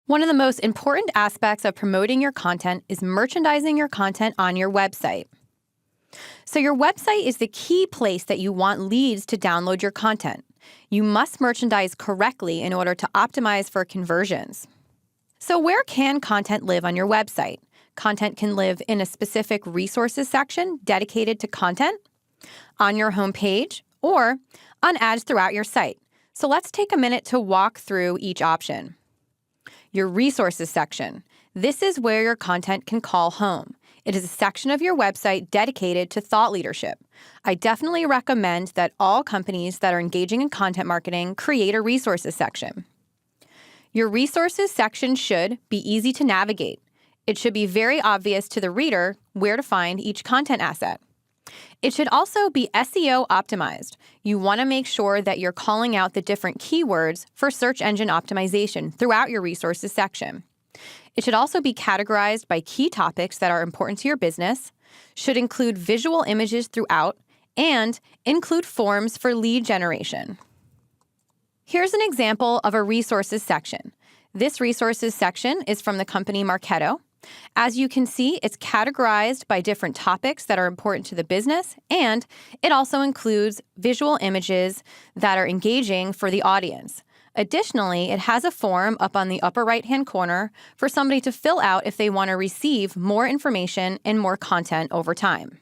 One of the most important aspects of promoting your content is merchandising your content on your website. So your website is the key place that you want leads to download your content. You must merchandise correctly in order to optimize for conversions. So where can content live on your website? Content can live in a specific resources section dedicated to content, on your homepage, or on ads throughout your site. So let's take a minute to walk through each option. Your resources section. This is where your content can call home. It is a section of your website dedicated to thought leadership. I definitely recommend that all companies that are engaging in content marketing create a resources section. Your resources section should be easy to navigate. It should be very obvious to the reader where to find each content asset. It should also be SEO optimized. You want to make sure that you're calling out the different keywords for search engine optimization throughout your resources section. It should also be categorized by key topics that are important to your business, should include visual images throughout, and include forms for lead generation. Here's an example of a resources section. This resources section is from the company Marketo. As you can see, it's categorized by different topics that are important to the business, and it also includes visual images that are engaging for the audience. Additionally, it has a form up on the upper right-hand corner for somebody to fill out if they want to receive more information and more content over time.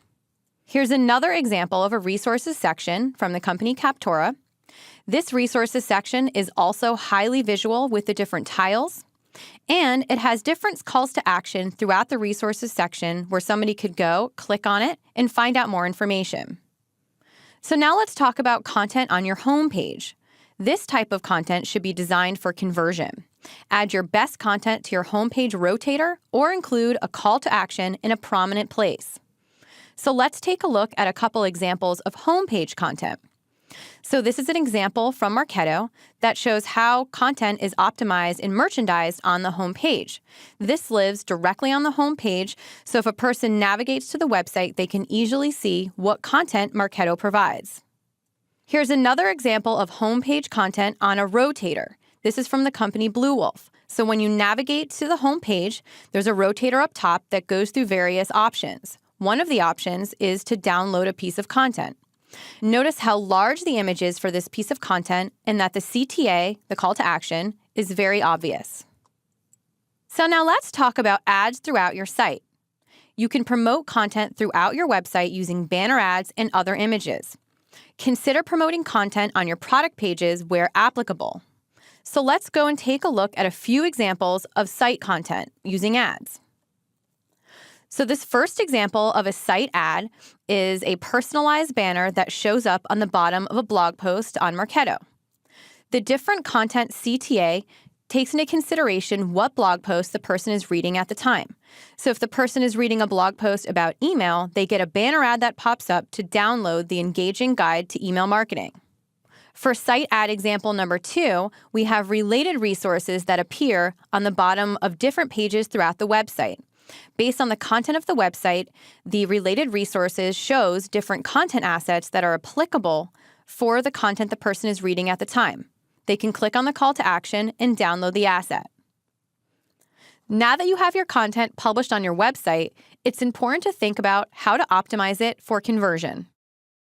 Here's another example of a resources section from the company Captora. This resources section is also highly visual with the different tiles, and it has different calls to action throughout the resources section where somebody could go, click on it, and find out more information. So now let's talk about content on your home page. This type of content should be designed for conversion. Add your best content to your homepage rotator or include a call to action in a prominent place. So let's take a look at a couple examples of homepage content. So this is an example from Marketo that shows how content is optimized and merchandised on the home page. This lives directly on the home page, so if a person navigates to the website, they can easily see what content Marketo provides. Here's another example of homepage content on a rotator. This is from the company Blue Wolf. So when you navigate to the home page, there's a rotator up top that goes through various options. One of the options is to download a piece of content. Notice how large the image is for this piece of content and that the CTA, the call to action, is very obvious. So now let's talk about ads throughout your site. You can promote content throughout your website using banner ads and other images. Consider promoting content on your product pages where applicable. So let's go and take a look at a few examples of site content using ads. So this first example of a site ad is a personalized banner that shows up on the bottom of a blog post on Marketo. The different content CTA takes into consideration what blog post the person is reading at the time. So if the person is reading a blog post about email, they get a banner ad that pops up to download the engaging guide to email marketing. For site ad example number 2, we have related resources that appear on the bottom of different pages throughout the website. Based on the content of the website, the related resources shows different content assets that are applicable for the content the person is reading at the time. They can click on the call to action and download the asset. Now that you have your content published on your website, it's important to think about how to optimize it for conversion.